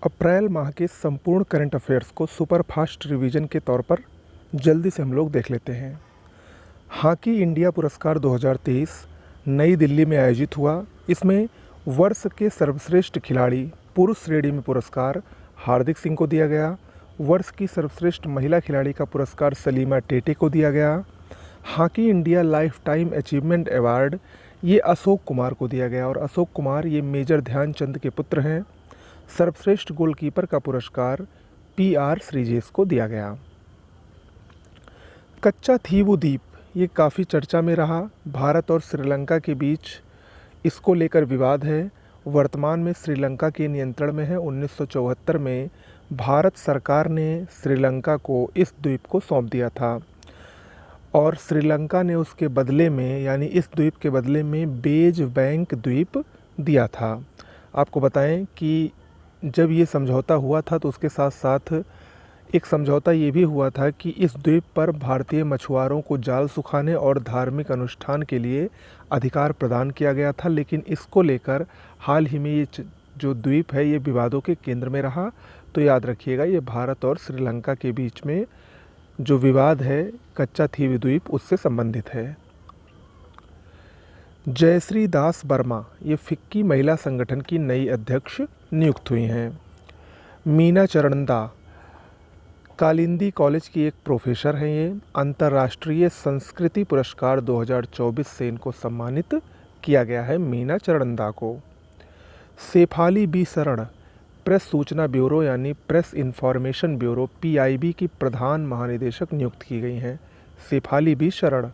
अप्रैल माह के संपूर्ण करंट अफेयर्स को सुपर फास्ट रिवीजन के तौर पर जल्दी से हम लोग देख लेते हैं। हॉकी इंडिया पुरस्कार 2023 नई दिल्ली में आयोजित हुआ। इसमें वर्ष के सर्वश्रेष्ठ खिलाड़ी पुरुष श्रेणी में पुरस्कार हार्दिक सिंह को दिया गया। वर्ष की सर्वश्रेष्ठ महिला खिलाड़ी का पुरस्कार सलीमा टेटे को दिया गया। Hockey India life time achievement award ये अशोक कुमार को दिया गया और अशोक कुमार ये मेजर ध्यानचंद के पुत्र हैं। सर्वश्रेष्ठ गोलकीपर का पुरस्कार PR श्रीजेश को दिया गया। कच्चा थीवू द्वीप ये काफ़ी चर्चा में रहा। भारत और श्रीलंका के बीच इसको लेकर विवाद है। वर्तमान में श्रीलंका के नियंत्रण में है। 1974 में भारत सरकार ने श्रीलंका को इस द्वीप को सौंप दिया था और श्रीलंका ने उसके बदले में यानी इस द्वीप के बदले में बेज बैंक द्वीप दिया था। आपको बताएं कि जब ये समझौता हुआ था तो उसके साथ साथ एक समझौता ये भी हुआ था कि इस द्वीप पर भारतीय मछुआरों को जाल सुखाने और धार्मिक अनुष्ठान के लिए अधिकार प्रदान किया गया था, लेकिन इसको लेकर हाल ही में ये जो द्वीप है ये विवादों के केंद्र में रहा। तो याद रखिएगा, ये भारत और श्रीलंका के बीच में जो विवाद है कच्चा थीव द्वीप उससे संबंधित है। जयश्री दास वर्मा ये फिक्की महिला संगठन की नई अध्यक्ष नियुक्त हुई हैं। मीना चरणदा कालिंदी कॉलेज की एक प्रोफेसर हैं। ये अंतर्राष्ट्रीय संस्कृति पुरस्कार 2024 से इनको सम्मानित किया गया है, मीना चरणदा को। शेफाली बी शरण प्रेस सूचना ब्यूरो यानी प्रेस इन्फॉर्मेशन ब्यूरो PIB की प्रधान महानिदेशक नियुक्त की गई हैं, शेफाली बी शरण।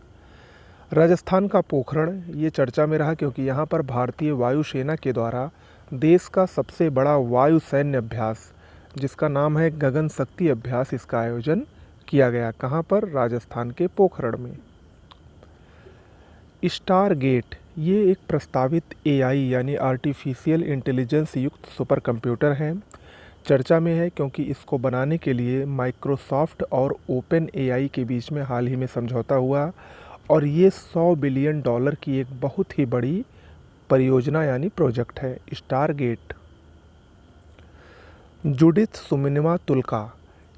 राजस्थान का पोखरण ये चर्चा में रहा क्योंकि यहाँ पर भारतीय वायुसेना के द्वारा देश का सबसे बड़ा वायु सैन्य अभ्यास जिसका नाम है गगन शक्ति अभ्यास, इसका आयोजन किया गया। कहाँ पर? राजस्थान के पोखरण में। स्टार गेट ये एक प्रस्तावित AI यानी आर्टिफिशियल इंटेलिजेंस युक्त सुपर कंप्यूटर है। चर्चा में है क्योंकि इसको बनाने के लिए माइक्रोसॉफ्ट और ओपन AI के बीच में हाल ही में समझौता हुआ और ये $100 बिलियन की एक बहुत ही बड़ी परियोजना यानी प्रोजेक्ट है, स्टार गेट। जुडिथ सुमिनवा तुलका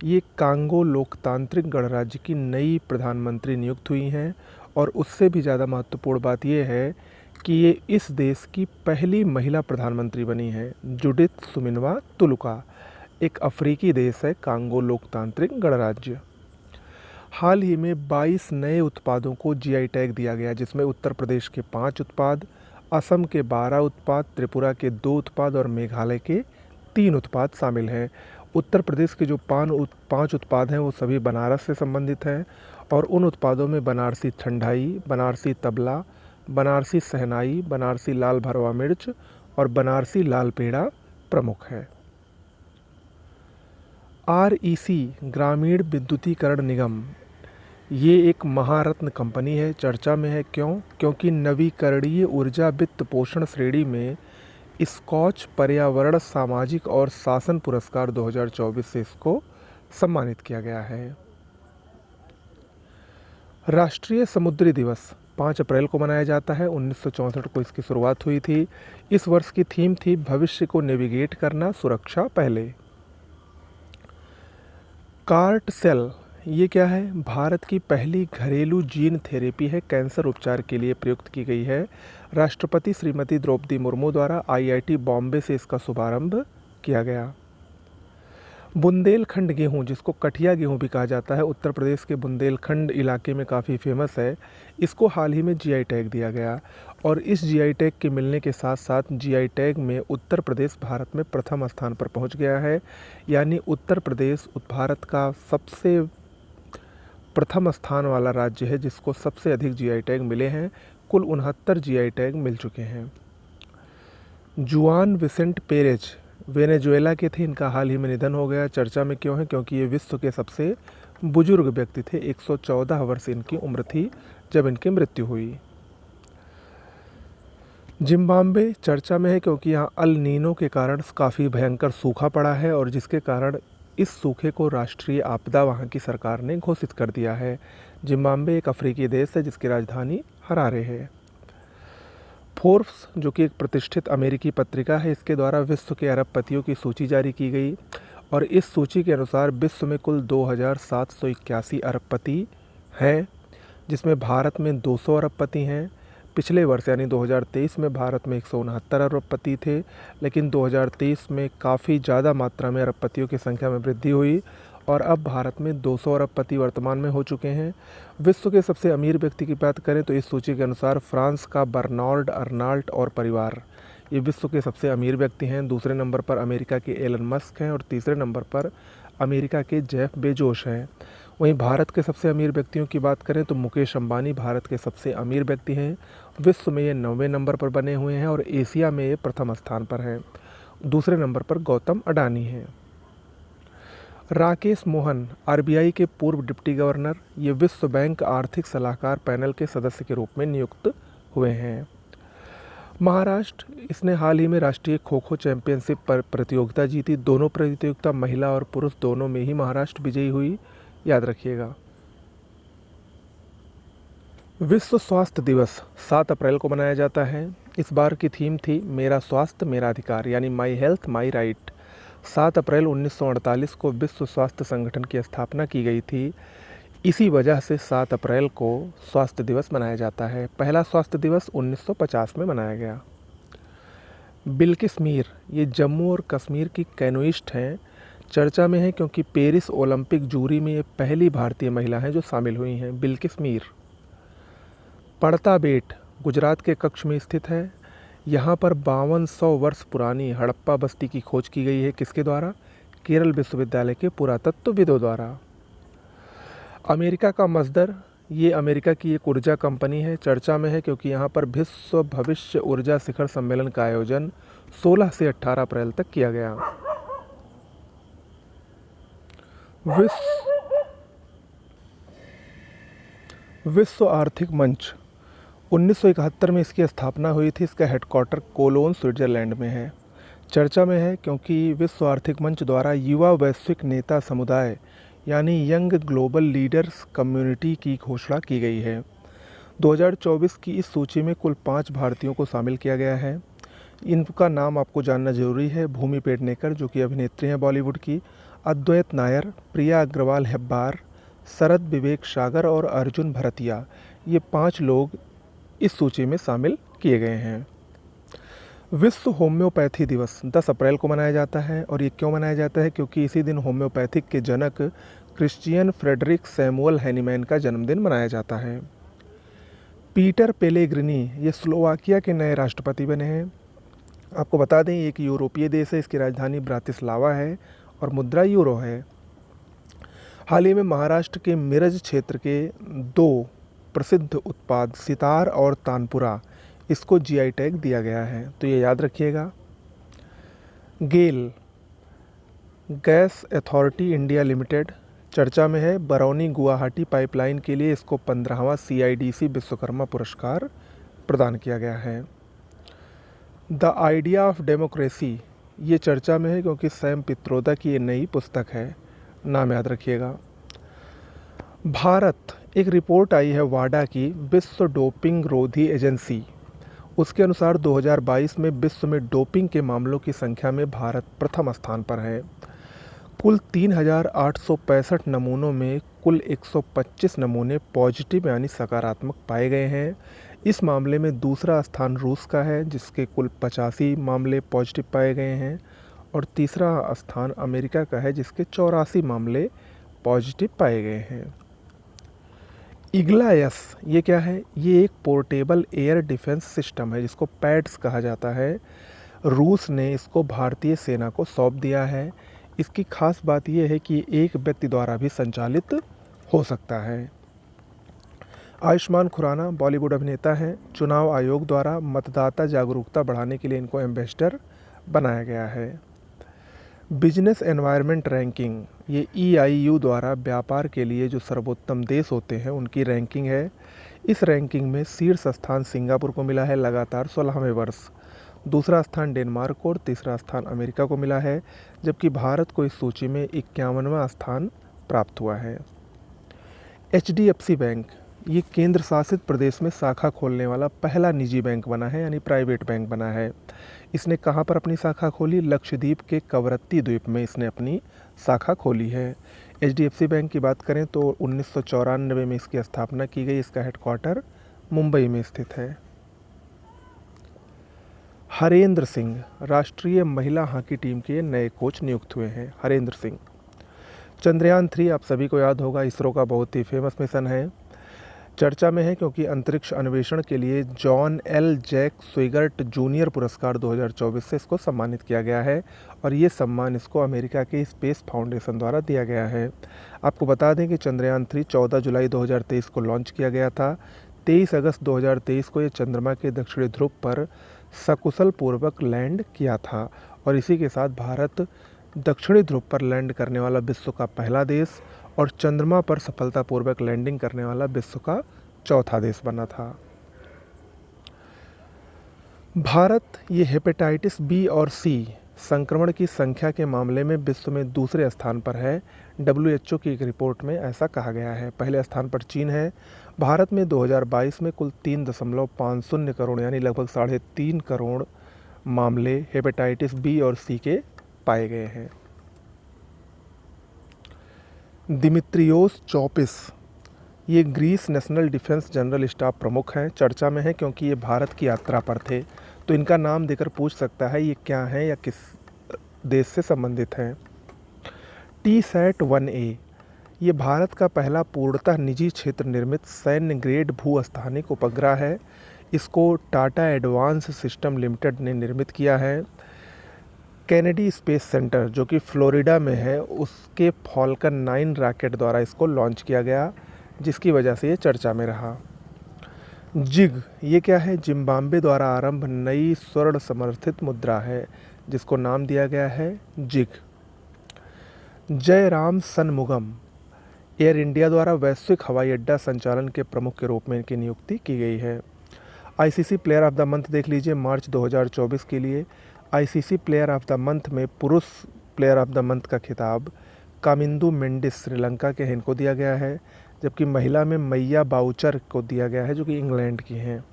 ये कांगो लोकतांत्रिक गणराज्य की नई प्रधानमंत्री नियुक्त हुई हैं और उससे भी ज़्यादा महत्वपूर्ण बात यह है कि ये इस देश की पहली महिला प्रधानमंत्री बनी हैं। जुडिथ सुमिनवा तुलका एक अफ्रीकी देश है कांगो लोकतांत्रिक गणराज्य। हाल ही में 22 नए उत्पादों को GI टैग दिया गया, जिसमें उत्तर प्रदेश के 5 उत्पाद, असम के 12 उत्पाद, त्रिपुरा के 2 उत्पाद और मेघालय के 3 उत्पाद शामिल हैं। उत्तर प्रदेश के जो 5 उत्पाद हैं वो सभी बनारस से संबंधित हैं और उन उत्पादों में बनारसी ठंडाई, बनारसी तबला, बनारसी शहनाई, बनारसी लाल भरवा मिर्च और बनारसी लाल पेड़ा प्रमुख है। REC ग्रामीण विद्युतीकरण निगम ये एक महारत्न कंपनी है, चर्चा में है। क्यों? क्योंकि नवीकरणीय ऊर्जा वित्त पोषण श्रेणी में स्कॉच पर्यावरण सामाजिक और शासन पुरस्कार 2024 से इसको सम्मानित किया गया है। राष्ट्रीय समुद्री दिवस 5 अप्रैल को मनाया जाता है। 1964 को इसकी शुरुआत हुई थी। इस वर्ष की थीम थी भविष्य को नेविगेट करना, सुरक्षा पहले। कार्ट सेल ये क्या है? भारत की पहली घरेलू जीन थेरेपी है, कैंसर उपचार के लिए प्रयुक्त की गई है। राष्ट्रपति श्रीमती द्रौपदी मुर्मू द्वारा IIT बॉम्बे से इसका शुभारंभ किया गया। बुंदेलखंड गेहूँ जिसको कठिया गेहूँ भी कहा जाता है, उत्तर प्रदेश के बुंदेलखंड इलाके में काफ़ी फेमस है। इसको हाल ही में GI टैग दिया गया और इस GI टैग के मिलने के साथ साथ GI टैग में उत्तर प्रदेश भारत में प्रथम स्थान पर पहुंच गया है। यानी उत्तर प्रदेश भारत का सबसे प्रथम स्थान वाला राज्य है जिसको सबसे अधिक GI टैग मिले हैं। कुल 69 GI टैग मिल चुके हैं। जुआन विसेंट पेरेज वेनेजुएला के थे, इनका हाल ही में निधन हो गया। चर्चा में क्यों है? क्योंकि ये विश्व के सबसे बुजुर्ग व्यक्ति थे। 114 वर्ष इनकी उम्र थी जब इनकी मृत्यु हुई। जिम्बाब्वे चर्चा में है क्योंकि यहाँ अल नीनो के कारण काफ़ी भयंकर सूखा पड़ा है और जिसके कारण इस सूखे को राष्ट्रीय आपदा वहाँ की सरकार ने घोषित कर दिया है। जिम्बाब्वे एक अफ्रीकी देश है जिसकी राजधानी हरारे है। फोर्ब्स जो कि एक प्रतिष्ठित अमेरिकी पत्रिका है, इसके द्वारा विश्व के अरबपतियों की सूची जारी की गई और इस सूची के अनुसार विश्व में कुल 2781 अरबपति हैं, जिसमें भारत में 200 अरबपति हैं। पिछले वर्ष यानी 2023 में भारत में 169 अरबपति थे, लेकिन 2023 में काफ़ी ज़्यादा मात्रा में अरबपतियों की संख्या में वृद्धि हुई और अब भारत में 200 अरबपति वर्तमान में हो चुके हैं। विश्व के सबसे अमीर व्यक्ति की बात करें तो इस सूची के अनुसार फ्रांस का बर्नार्ड अर्नाल्ट और परिवार ये विश्व के सबसे अमीर व्यक्ति हैं। दूसरे नंबर पर अमेरिका के एलन मस्क हैं और तीसरे नंबर पर अमेरिका के जेफ बेजोस हैं। वहीं भारत के सबसे अमीर व्यक्तियों की बात करें तो मुकेश अंबानी भारत के सबसे अमीर व्यक्ति हैं। विश्व में ये 9वें नंबर पर बने हुए हैं और एशिया में ये प्रथम स्थान पर हैं। दूसरे नंबर पर गौतम अडानी हैं। राकेश मोहन आरबीआई के पूर्व डिप्टी गवर्नर, ये विश्व बैंक आर्थिक सलाहकार पैनल के सदस्य के रूप में नियुक्त हुए हैं। महाराष्ट्र, इसने हाल ही में राष्ट्रीय खो खो चैंपियनशिप पर प्रतियोगिता जीती। दोनों प्रतियोगिता महिला और पुरुष दोनों में ही महाराष्ट्र विजयी हुई, याद रखिएगा। विश्व स्वास्थ्य दिवस 7 अप्रैल को मनाया जाता है। इस बार की थीम थी मेरा स्वास्थ्य मेरा अधिकार, यानी माई हेल्थ माई राइट। 7 अप्रैल 1948 को विश्व स्वास्थ्य संगठन की स्थापना की गई थी। इसी वजह से 7 अप्रैल को स्वास्थ्य दिवस मनाया जाता है। पहला स्वास्थ्य दिवस 1950 में मनाया गया। बिल्किस मीर, ये जम्मू और कश्मीर की कैनोइस्ट हैं। चर्चा में है क्योंकि पेरिस ओलंपिक जूरी में ये पहली भारतीय महिला हैं जो शामिल हुई हैं, बिल्किस मीर। पड़ता बेट गुजरात के कच्छ में स्थित है। यहाँ पर 5200 वर्ष पुरानी हड़प्पा बस्ती की खोज की गई है। किसके द्वारा? केरल विश्वविद्यालय के पुरातत्वविदों द्वारा। अमेरिका का मजदर, ये अमेरिका की एक ऊर्जा कंपनी है। चर्चा में है क्योंकि यहाँ पर विश्व भविष्य ऊर्जा शिखर सम्मेलन का आयोजन 16 से 18 अप्रैल तक किया गया। विश्व आर्थिक मंच 1971 में इसकी स्थापना हुई थी। इसका हेडक्वार्टर कोलोन स्विट्जरलैंड में है। चर्चा में है क्योंकि विश्व आर्थिक मंच द्वारा युवा वैश्विक नेता समुदाय यानी यंग ग्लोबल लीडर्स कम्युनिटी की घोषणा की गई है। 2024 की इस सूची में कुल 5 भारतीयों को शामिल किया गया है। इनका नाम आपको जानना जरूरी है। भूमि पेडनेकर जो कि अभिनेत्री हैं बॉलीवुड की, अद्वैत नायर, प्रिया अग्रवाल हेब्बार, शरद विवेक सागर और अर्जुन भरतिया, ये 5 लोग इस सूची में शामिल किए गए हैं। विश्व होम्योपैथी दिवस 10 अप्रैल को मनाया जाता है और ये क्यों मनाया जाता है? क्योंकि इसी दिन होम्योपैथिक के जनक क्रिश्चियन फ्रेडरिक सैमुअल हैनीमैन का जन्मदिन मनाया जाता है। पीटर पेलेग्रिनी, ये स्लोवाकिया के नए राष्ट्रपति बने हैं। आपको बता दें ये एक यूरोपीय देश है। इसकी राजधानी ब्रातिस्लावा है और मुद्रा यूरो है। हाल ही में महाराष्ट्र के मिरज क्षेत्र के 2 प्रसिद्ध उत्पाद सितार और तानपुरा, इसको जीआई टैग दिया गया है, तो ये याद रखिएगा। गेल, गैस अथॉरिटी इंडिया लिमिटेड, चर्चा में है। बरौनी गुवाहाटी पाइपलाइन के लिए इसको 15वां CIDC विश्वकर्मा पुरस्कार प्रदान किया गया है। द आइडिया ऑफ डेमोक्रेसी, ये चर्चा में है क्योंकि सैम पित्रोदा की ये नई पुस्तक है, नाम याद रखिएगा। भारत, एक रिपोर्ट आई है वाडा की, विश्व डोपिंग रोधी एजेंसी, उसके अनुसार 2022 में विश्व में डोपिंग के मामलों की संख्या में भारत प्रथम स्थान पर है। कुल 3865 नमूनों में कुल 125 नमूने पॉजिटिव यानी सकारात्मक पाए गए हैं। इस मामले में दूसरा स्थान रूस का है जिसके कुल 85 मामले पॉजिटिव पाए गए हैं और तीसरा स्थान अमेरिका का है जिसके 84 मामले पॉजिटिव पाए गए हैं। इग्ला-एस, ये क्या है? ये एक पोर्टेबल एयर डिफेंस सिस्टम है जिसको पैड्स कहा जाता है। रूस ने इसको भारतीय सेना को सौंप दिया है। इसकी खास बात यह है कि एक व्यक्ति द्वारा भी संचालित हो सकता है। आयुष्मान खुराना बॉलीवुड अभिनेता हैं। चुनाव आयोग द्वारा मतदाता जागरूकता बढ़ाने के लिए इनको एम्बेसडर बनाया गया है। बिजनेस एनवायरनमेंट रैंकिंग, ये EIU द्वारा व्यापार के लिए जो सर्वोत्तम देश होते हैं उनकी रैंकिंग है। इस रैंकिंग में शीर्ष स्थान सिंगापुर को मिला है लगातार 16वें वर्ष। दूसरा स्थान डेनमार्क को और तीसरा स्थान अमेरिका को मिला है, जबकि भारत को इस सूची में 51वां स्थान प्राप्त हुआ है। HDFC बैंक, ये केंद्र शासित प्रदेश में शाखा खोलने वाला पहला निजी बैंक बना है, यानी प्राइवेट बैंक बना है। इसने कहाँ पर अपनी शाखा खोली? लक्षद्वीप के कवरत्ती द्वीप में इसने अपनी शाखा खोली है। एचडीएफसी बैंक की बात करें तो 1994 में इसकी स्थापना की गई। इसका हेडक्वार्टर मुंबई में स्थित है। हरेंद्र सिंह राष्ट्रीय महिला हॉकी टीम के नए कोच नियुक्त हुए हैं। हरेंद्र सिंह। चंद्रयान 3 आप सभी को याद होगा, इसरो का बहुत ही फेमस मिशन है। चर्चा में है क्योंकि अंतरिक्ष अन्वेषण के लिए जॉन एल जैक स्विगर्ट जूनियर पुरस्कार 2024 से इसको सम्मानित किया गया है और ये सम्मान इसको अमेरिका के स्पेस फाउंडेशन द्वारा दिया गया है। आपको बता दें कि चंद्रयान 3 14 जुलाई 2023 को लॉन्च किया गया था। 23 अगस्त 2023 को ये चंद्रमा के दक्षिणी ध्रुव पर सकुशल पूर्वक लैंड किया था और इसी के साथ भारत दक्षिणी ध्रुव पर लैंड करने वाला विश्व का पहला देश और चंद्रमा पर सफलतापूर्वक लैंडिंग करने वाला विश्व का चौथा देश बना था। भारत ये हेपेटाइटिस बी और सी संक्रमण की संख्या के मामले में विश्व में दूसरे स्थान पर है। WHO की एक रिपोर्ट में ऐसा कहा गया है। पहले स्थान पर चीन है। भारत में 2022 में कुल 3.50 करोड़ यानी लगभग 3.5 करोड़ मामले हेपेटाइटिस बी और सी के पाए गए हैं। दिमित्रियोस चौपिस ये Greece national defence general staff प्रमुख हैं। चर्चा में है क्योंकि ये भारत की यात्रा पर थे, तो इनका नाम देकर पूछ सकता है ये क्या हैं या किस देश से संबंधित हैं। TSAT-1A ये भारत का पहला पूर्णतः निजी क्षेत्र निर्मित सैन्य ग्रेड भू-स्थानिक उपग्रह है। इसको टाटा एडवांस सिस्टम लिमिटेड ने निर्मित किया है। कैनेडी स्पेस सेंटर जो कि फ्लोरिडा में है, उसके फॉल्कन 9 रॉकेट द्वारा इसको लॉन्च किया गया, जिसकी वजह से ये चर्चा में रहा। जिग ये क्या है? जिम्बाब्वे द्वारा आरंभ नई स्वर्ण समर्थित मुद्रा है, जिसको नाम दिया गया है जिग। जयराम सनमुगम एयर इंडिया द्वारा वैश्विक हवाई अड्डा संचालन के प्रमुख के रूप में इनकी नियुक्ति की गई है। ICC player of the month देख लीजिए मार्च 2024 के लिए ICC player of the month में पुरुष प्लेयर ऑफ द मंथ का खिताब कामिंदु मेंडिस श्रीलंका के हैं, इनको दिया गया है, जबकि महिला में मैया बाउचर को दिया गया है जो कि इंग्लैंड की हैं।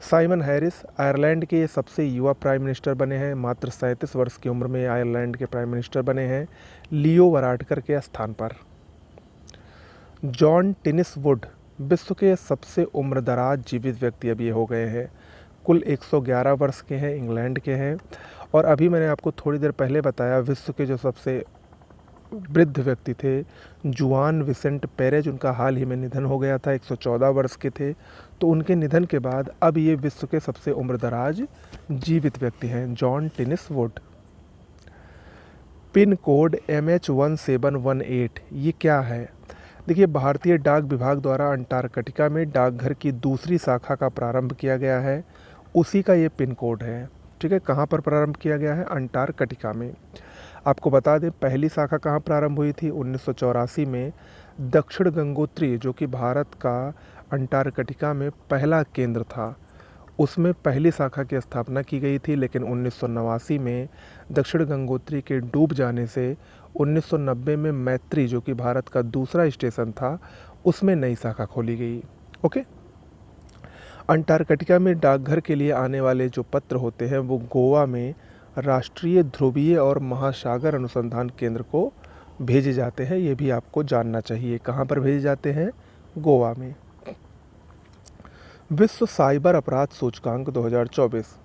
साइमन हैरिस आयरलैंड के सबसे युवा प्राइम मिनिस्टर बने हैं। मात्र 37 वर्ष की उम्र में आयरलैंड के प्राइम मिनिस्टर बने हैं, लियो वराडकर के स्थान पर। जॉन टेनिस वुड विश्व के सबसे उम्रदराज जीवित व्यक्ति अब ये हो गए हैं। कुल 111 वर्ष के हैं, इंग्लैंड के हैं। और अभी मैंने आपको थोड़ी देर पहले बताया विश्व के जो सबसे वृद्ध व्यक्ति थे जुआन विसेंट पेरेज, उनका हाल ही में निधन हो गया था, 114 वर्ष के थे। तो उनके निधन के बाद अब ये विश्व के सबसे उम्रदराज जीवित व्यक्ति हैं, John tennis would. Pin code MH1718 ये क्या है? देखिए, भारतीय डाक विभाग द्वारा अंटार्कटिका में डाकघर की दूसरी शाखा का प्रारंभ किया गया है, उसी का ये पिन कोड है। ठीक है, कहाँ पर प्रारंभ किया गया है? अंटार्कटिका में। आपको बता दें पहली शाखा कहाँ प्रारंभ हुई थी? 1984 में दक्षिण गंगोत्री, जो कि भारत का अंटार्कटिका में पहला केंद्र था, उसमें पहली शाखा की स्थापना की गई थी। लेकिन 1989 में दक्षिण गंगोत्री के डूब जाने से 1990 में मैत्री, जो कि भारत का दूसरा स्टेशन था, उसमें नई शाखा खोली गई। ओके, अंटार्कटिका में डाकघर के लिए आने वाले जो पत्र होते हैं वो गोवा में राष्ट्रीय ध्रुवीय और महासागर अनुसंधान केंद्र को भेजे जाते हैं। ये भी आपको जानना चाहिए। कहाँ पर भेजे जाते हैं? गोवा में। विश्व साइबर अपराध सूचकांक 2024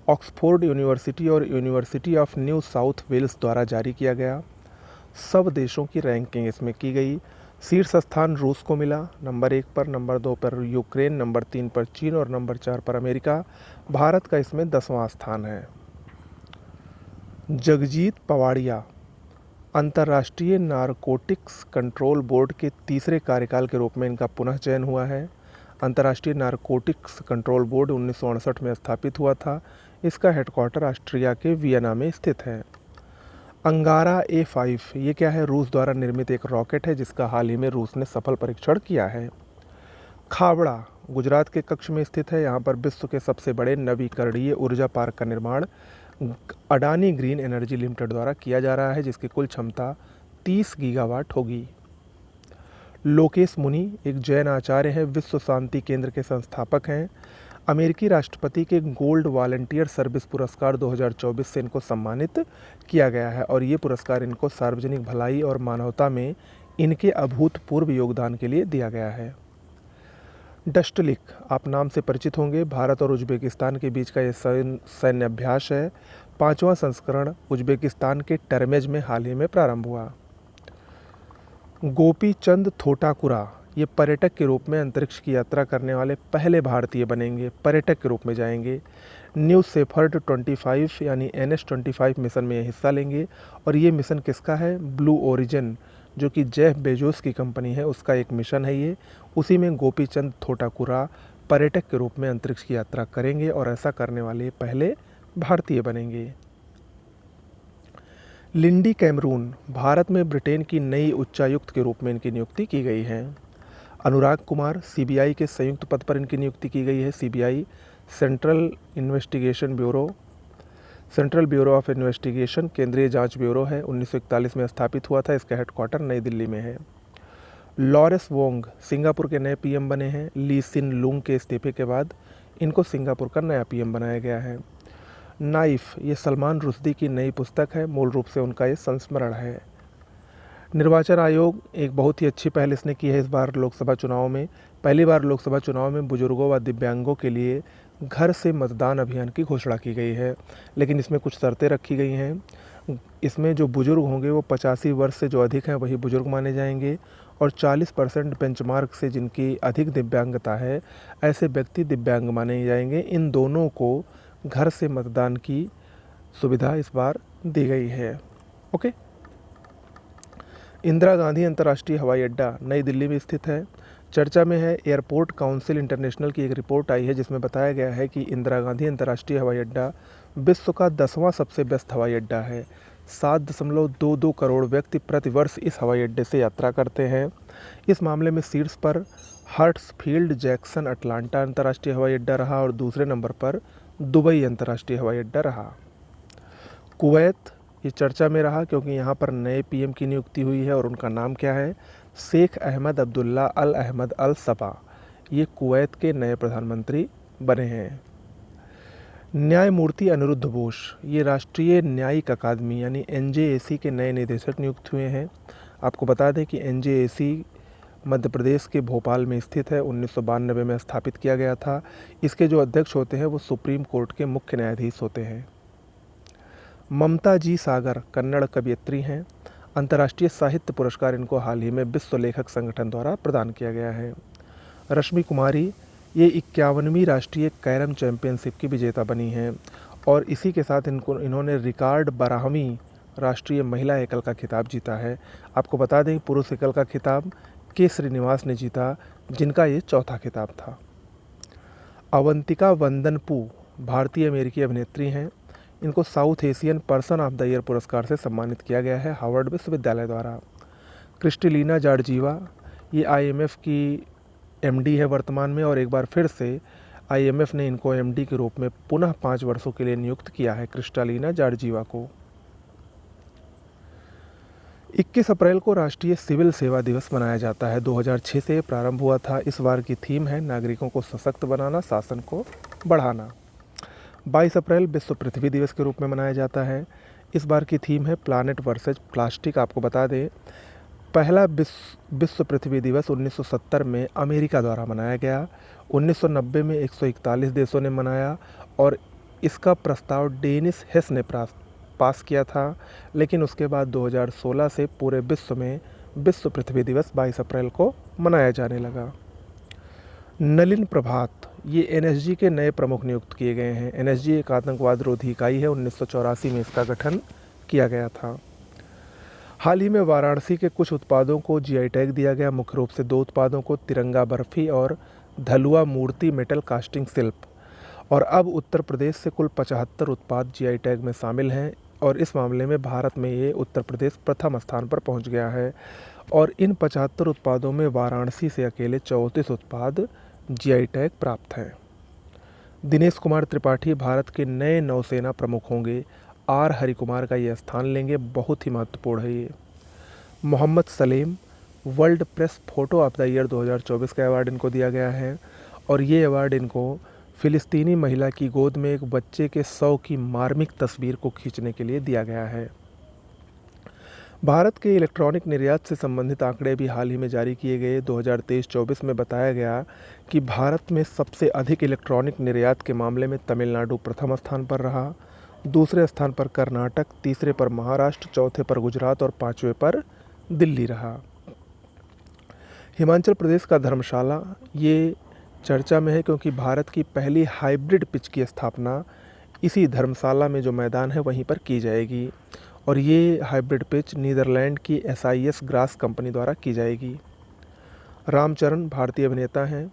ऑक्सफोर्ड यूनिवर्सिटी और University of New South Wales द्वारा जारी किया गया। सब देशों की रैंकिंग इसमें की गई। शीर्ष स्थान रूस को मिला, नंबर 1 पर, नंबर 2 पर यूक्रेन, नंबर 3 पर चीन और नंबर 4 पर अमेरिका। भारत का इसमें 10वां स्थान है। जगजीत पवाड़िया अंतर्राष्ट्रीय नारकोटिक्स कंट्रोल बोर्ड के तीसरे कार्यकाल के रूप में इनका पुनः चयन हुआ है। अंतर्राष्ट्रीय नारकोटिक्स कंट्रोल बोर्ड 1968 में स्थापित हुआ था। इसका हेडक्वार्टर ऑस्ट्रिया के वियना में स्थित है। अंगारा A5 ये क्या है? रूस द्वारा निर्मित एक रॉकेट है जिसका हाल ही में रूस ने सफल परीक्षण किया है। खावड़ा गुजरात के कच्छ में स्थित है। यहाँ पर विश्व के सबसे बड़े नवीकरणीय ऊर्जा पार्क का निर्माण अडानी ग्रीन एनर्जी लिमिटेड द्वारा किया जा रहा है, जिसकी कुल क्षमता 30 गीगावाट होगी। लोकेश मुनि एक जैन आचार्य हैं, विश्व शांति केंद्र के संस्थापक हैं। अमेरिकी राष्ट्रपति के गोल्ड वॉलंटियर सर्विस पुरस्कार 2024 से इनको सम्मानित किया गया है और ये पुरस्कार इनको सार्वजनिक भलाई और मानवता में इनके अभूतपूर्व योगदान के लिए दिया गया है। डस्टलिक आप नाम से परिचित होंगे, भारत और उज्बेकिस्तान के बीच का ये सैन्य अभ्यास है। 5वां संस्करण उज्बेकिस्तान के टर्मेज में हाल ही में प्रारंभ हुआ। गोपी चंद थोटाकुरा ये पर्यटक के रूप में अंतरिक्ष की यात्रा करने वाले पहले भारतीय बनेंगे, पर्यटक के रूप में जाएंगे। न्यू शेफर्ड 25 यानी NS-25 मिशन में ये हिस्सा लेंगे और ये मिशन किसका है? ब्लू ओरिजिन, जो कि जेफ बेजोस की कंपनी है, उसका एक मिशन है ये। उसी में गोपी चंद थोटाकुरा पर्यटक के रूप में अंतरिक्ष की यात्रा करेंगे और ऐसा करने वाले पहले भारतीय बनेंगे। लिंडी कैमरून भारत में ब्रिटेन की नई उच्चायुक्त के रूप में इनकी नियुक्ति की गई है। अनुराग कुमार CBI के संयुक्त पद पर इनकी नियुक्ति की गई है। CBI central bureau of investigation केंद्रीय जांच ब्यूरो है। 1941 में स्थापित हुआ था। इसका हेडक्वार्टर नई दिल्ली में है। लॉरेंस वोंग सिंगापुर के नए PM बने हैं। ली सिन लूंग के इस्तीफे के बाद इनको सिंगापुर का नया PM बनाया गया है। नाइफ ये सलमान रुश्दी की नई पुस्तक है, मूल रूप से उनका ये संस्मरण है। निर्वाचन आयोग एक बहुत ही अच्छी पहल इसने की है इस बार लोकसभा चुनाव में। पहली बार लोकसभा चुनाव में बुजुर्गों व दिव्यांगों के लिए घर से मतदान अभियान की घोषणा की गई है, लेकिन इसमें कुछ शर्तें रखी गई हैं। इसमें जो बुजुर्ग होंगे वो 85 वर्ष से जो अधिक हैं वही बुजुर्ग माने जाएंगे और 40% बेंचमार्क से जिनकी अधिक दिव्यांगता है ऐसे व्यक्ति दिव्यांग माने जाएंगे। इन दोनों को घर से मतदान की सुविधा इस बार दी गई है। ओके। इंदिरा गांधी अंतर्राष्ट्रीय हवाई अड्डा नई दिल्ली में स्थित है। चर्चा में है। एयरपोर्ट काउंसिल इंटरनेशनल की एक रिपोर्ट आई है जिसमें बताया गया है कि इंदिरा गांधी अंतर्राष्ट्रीय हवाई अड्डा विश्व का 10वां सबसे व्यस्त हवाई अड्डा है। 7.22 करोड़ व्यक्ति प्रतिवर्ष इस हवाई अड्डे से यात्रा करते हैं। इस मामले में शीर्ष पर हर्ट्सफील्ड जैक्सन अटलांटा अंतर्राष्ट्रीय हवाई अड्डा रहा और दूसरे नंबर पर दुबई अंतर्राष्ट्रीय हवाई अड्डा रहा। कुवैत ये चर्चा में रहा क्योंकि यहाँ पर नए PM की नियुक्ति हुई है और उनका नाम क्या है? शेख अहमद अब्दुल्ला अल अहमद अल सबा। ये कुवैत के नए प्रधानमंत्री बने हैं। न्यायमूर्ति अनिरुद्ध बोस ये राष्ट्रीय न्यायिक अकादमी यानी NJAC के नए निदेशक नियुक्त हुए हैं। आपको बता दें कि NJAC मध्य प्रदेश के भोपाल में स्थित है। 1992 में स्थापित किया गया था। इसके जो अध्यक्ष होते हैं वो सुप्रीम कोर्ट के मुख्य न्यायाधीश होते हैं। ममता जी सागर कन्नड़ कवयित्री हैं। अंतर्राष्ट्रीय साहित्य पुरस्कार इनको हाल ही में विश्व लेखक संगठन द्वारा प्रदान किया गया है। रश्मि कुमारी ये 51वीं राष्ट्रीय कैरम चैंपियनशिप की विजेता बनी हैं और इसी के साथ इन्होंने रिकॉर्ड 12वीं राष्ट्रीय महिला एकल का खिताब जीता है। आपको बता दें पुरुष एकल का खिताब के श्रीनिवास ने जीता, जिनका ये चौथा खिताब था। अवंतिका वंदनपू भारतीय अमेरिकी अभिनेत्री हैं। इनको south Asian person of the year पुरस्कार से सम्मानित किया गया है हार्वर्ड विश्वविद्यालय द्वारा। क्रिस्टलिना जॉर्जिवा ये IMF की MD है वर्तमान में और एक बार फिर से IMF ने इनको MD के रूप में पुनः 5 वर्षों के लिए नियुक्त किया है क्रिस्टलिना जॉर्जिवा को। 21 अप्रैल को राष्ट्रीय सिविल सेवा दिवस मनाया जाता है। 2006 से प्रारंभ हुआ था। इस बार की थीम है नागरिकों को सशक्त बनाना, शासन को बढ़ाना। 22 अप्रैल विश्व पृथ्वी दिवस के रूप में मनाया जाता है। इस बार की थीम है प्लानेट वर्सेज प्लास्टिक। आपको बता दें पहला विश्व पृथ्वी दिवस 1970 में अमेरिका द्वारा मनाया गया। 1990 में 141 देशों ने मनाया और इसका प्रस्ताव डेनिस हेस ने पास किया था, लेकिन उसके बाद 2016 से पूरे विश्व में विश्व पृथ्वी दिवस 22 अप्रैल को मनाया जाने लगा। नलिन प्रभात ये NSG के नए प्रमुख नियुक्त किए गए हैं। NSG एक आतंकवाद रोधी इकाई है। 1984 में इसका गठन किया गया था। हाल ही में वाराणसी के कुछ उत्पादों को GI टैग दिया गया। मुख्य रूप से 2 उत्पादों को तिरंगा बर्फी और धलुआ मूर्ति मेटल कास्टिंग शिल्प। और अब उत्तर प्रदेश से कुल 75 उत्पाद GI टैग में शामिल हैं और इस मामले में भारत में ये उत्तर प्रदेश प्रथम स्थान पर पहुंच गया है और इन 75 उत्पादों में वाराणसी से अकेले 34 उत्पाद GI टैग प्राप्त हैं। दिनेश कुमार त्रिपाठी भारत के नए नौसेना प्रमुख होंगे। हरिकुमार का ये स्थान लेंगे। बहुत ही महत्वपूर्ण है ये। Mohammed Salem World Press Photo of the Year 2024 का अवार्ड इनको दिया गया है। और ये अवार्ड इनको फ़िलिस्तीनी महिला की गोद में एक बच्चे के शव की मार्मिक तस्वीर को खींचने के लिए दिया गया है। भारत के इलेक्ट्रॉनिक निर्यात से संबंधित आंकड़े भी हाल ही में जारी किए गए। 2023-24 में बताया गया कि भारत में सबसे अधिक इलेक्ट्रॉनिक निर्यात के मामले में तमिलनाडु प्रथम स्थान पर रहा, दूसरे स्थान पर कर्नाटक, तीसरे पर महाराष्ट्र, चौथे पर गुजरात और पाँचवें पर दिल्ली रहा। हिमाचल प्रदेश का धर्मशाला ये चर्चा में है क्योंकि भारत की पहली हाइब्रिड पिच की स्थापना इसी धर्मशाला में जो मैदान है वहीं पर की जाएगी। और ये हाइब्रिड पिच नीदरलैंड की SIS ग्रास कंपनी द्वारा की जाएगी। रामचरण भारतीय अभिनेता हैं।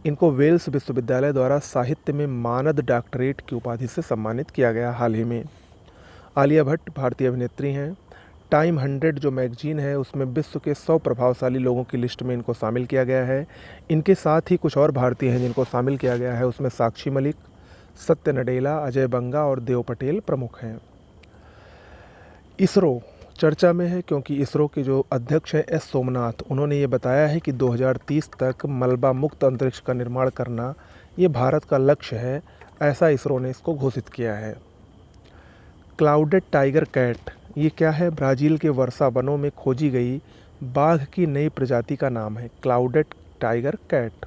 इनको वेल्स विश्वविद्यालय द्वारा साहित्य में मानद डॉक्टरेट की उपाधि से सम्मानित किया गया हाल ही में। आलिया भट्ट भारतीय अभिनेत्री हैं। टाइम 100 जो मैगजीन है उसमें विश्व के 100 प्रभावशाली लोगों की लिस्ट में इनको शामिल किया गया है। इनके साथ ही कुछ और भारतीय हैं जिनको शामिल किया गया है, उसमें साक्षी मलिक, सत्य नडेला, अजय बंगा और देव पटेल प्रमुख हैं। इसरो चर्चा में है क्योंकि इसरो के जो अध्यक्ष हैं S सोमनाथ, उन्होंने ये बताया है कि 2030 तक मलबा मुक्त अंतरिक्ष का निर्माण करना ये भारत का लक्ष्य है, ऐसा इसरो ने इसको घोषित किया है। क्लाउडेड टाइगर कैट ये क्या है? ब्राज़ील के वर्षा वनों में खोजी गई बाघ की नई प्रजाति का नाम है क्लाउडेड टाइगर कैट।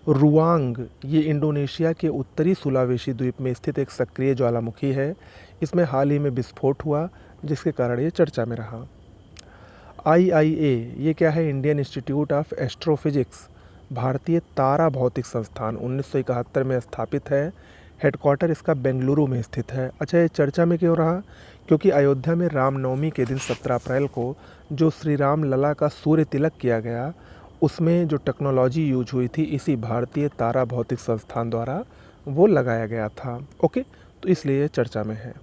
रुआंग ये इंडोनेशिया के उत्तरी सुलावेशी द्वीप में स्थित एक सक्रिय ज्वालामुखी है। इसमें हाल ही में विस्फोट हुआ जिसके कारण ये चर्चा में रहा। IIA ये क्या है? इंडियन इंस्टीट्यूट ऑफ एस्ट्रोफिजिक्स, भारतीय तारा भौतिक संस्थान 1971 में स्थापित है। हेडक्वार्टर इसका बेंगलुरु में स्थित है। अच्छा, ये चर्चा में क्यों रहा? क्योंकि अयोध्या में रामनवमी के दिन 17 अप्रैल को जो श्री राम लला का सूर्य तिलक किया गया, उसमें जो टेक्नोलॉजी यूज हुई थी इसी भारतीय तारा भौतिक संस्थान द्वारा वो लगाया गया था। ओके, तो इसलिए चर्चा में है।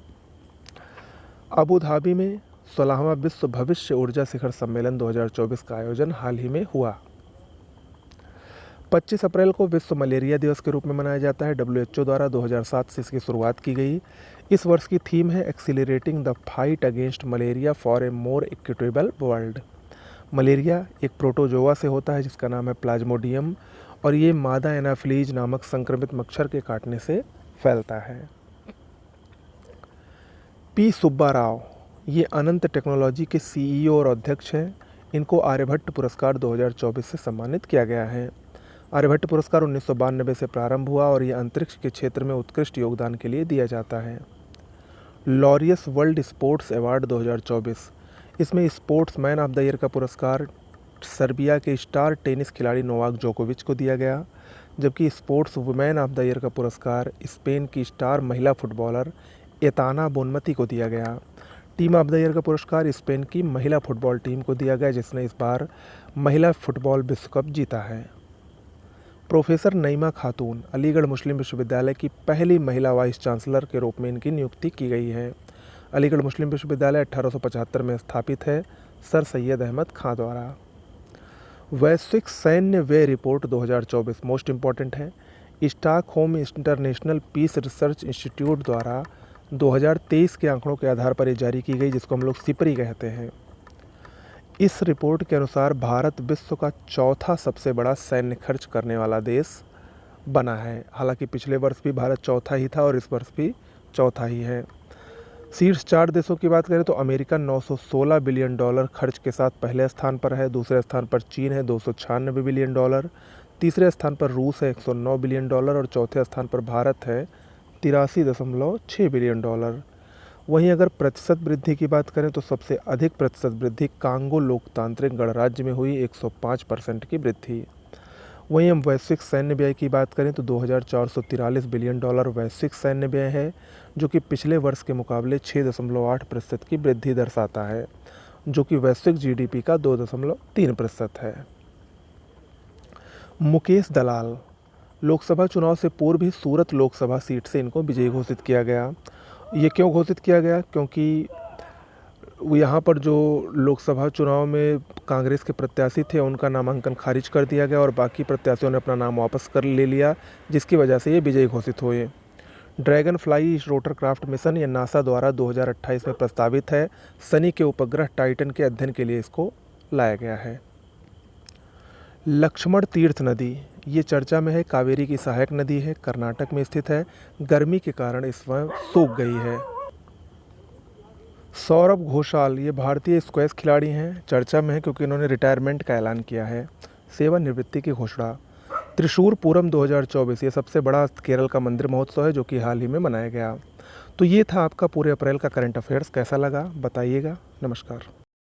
अबू धाबी में 16वां विश्व भविष्य ऊर्जा शिखर सम्मेलन 2024 का आयोजन हाल ही में हुआ। 25 अप्रैल को विश्व मलेरिया दिवस के रूप में मनाया जाता है। WHO द्वारा 2007 से इसकी शुरुआत की गई। इस वर्ष की थीम है accelerating the fight against malaria for a more equitable world. Malaria एक प्रोटोजोआ से होता है जिसका नाम है प्लाज्मोडियम, और ये मादा एनाफिलीज नामक संक्रमित मच्छर के काटने से फैलता है। P सुब्बा राव ये अनंत टेक्नोलॉजी के CEO और अध्यक्ष हैं। इनको आर्यभट्ट पुरस्कार 2024 से सम्मानित किया गया है। आर्यभट्ट पुरस्कार 1992 से प्रारंभ हुआ और ये अंतरिक्ष के क्षेत्र में उत्कृष्ट योगदान के लिए दिया जाता है। लॉरियस वर्ल्ड स्पोर्ट्स अवार्ड 2024, इसमें sports man of the year का पुरस्कार सर्बिया के स्टार टेनिस खिलाड़ी नोवाक जोकोविच को दिया गया, जबकि sports women of the year का पुरस्कार स्पेन की स्टार महिला फुटबॉलर एताना बोनमती को दिया गया। टीम ऑफ द ईयर का पुरस्कार स्पेन की महिला फुटबॉल टीम को दिया गया जिसने इस बार महिला फुटबॉल विश्व कप जीता है। प्रोफेसर नईमा खातून अलीगढ़ मुस्लिम विश्वविद्यालय की पहली महिला वाइस चांसलर के रूप में इनकी नियुक्ति की गई है। अलीगढ़ मुस्लिम विश्वविद्यालय 1875 में स्थापित है सर सैयद अहमद खां द्वारा। वैश्विक सैन्य व्यय रिपोर्ट 2024 मोस्ट इम्पॉर्टेंट है। Stockholm International Peace Research Institute द्वारा 2023 के आंकड़ों के आधार पर ये जारी की गई, जिसको हम लोग सिपरी कहते हैं। इस रिपोर्ट के अनुसार भारत विश्व का चौथा सबसे बड़ा सैन्य खर्च करने वाला देश बना है। हालांकि पिछले वर्ष भी भारत चौथा ही था और इस वर्ष भी चौथा ही है। शीर्ष 4 देशों की बात करें तो अमेरिका 916 बिलियन डॉलर खर्च के साथ पहले स्थान पर है। दूसरे स्थान पर चीन है 296 बिलियन डॉलर। तीसरे स्थान पर रूस है 109 बिलियन डॉलर और चौथे स्थान पर भारत है 83.6 बिलियन डॉलर। वहीं अगर प्रतिशत वृद्धि की बात करें तो सबसे अधिक प्रतिशत वृद्धि कांगो लोकतांत्रिक गणराज्य में हुई 105% की वृद्धि। वहीं हम वैश्विक सैन्य व्यय की बात करें तो 2443 बिलियन डॉलर वैश्विक सैन्य व्यय है, जो कि पिछले वर्ष के मुकाबले 6.8% की वृद्धि दर्शाता है, जो कि वैश्विक GDP का 2.3% है। मुकेश दलाल लोकसभा चुनाव से पूर्व ही सूरत लोकसभा सीट से इनको विजयी घोषित किया गया। ये क्यों घोषित किया गया? क्योंकि यहाँ पर जो लोकसभा चुनाव में कांग्रेस के प्रत्याशी थे उनका नामांकन खारिज कर दिया गया और बाकी प्रत्याशियों ने अपना नाम वापस कर ले लिया, जिसकी वजह से ये विजयी घोषित हुए। ड्रैगन फ्लाई रोटरक्राफ्ट मिशन ये नासा द्वारा 2028 में प्रस्तावित है। शनि के उपग्रह टाइटन के अध्ययन के लिए इसको लाया गया है। लक्ष्मण तीर्थ नदी ये चर्चा में है, कावेरी की सहायक नदी है, कर्नाटक में स्थित है, गर्मी के कारण इस समय सूख गई है। सौरभ घोषाल ये भारतीय स्क्वैश खिलाड़ी हैं, चर्चा में है क्योंकि इन्होंने रिटायरमेंट का ऐलान किया है, सेवानिवृत्ति की घोषणा। त्रिशूर पूरम 2024 ये सबसे बड़ा केरल का मंदिर महोत्सव है जो कि हाल ही में मनाया गया। तो ये था आपका पूरे अप्रैल का करंट अफेयर्स। कैसा लगा बताइएगा। नमस्कार।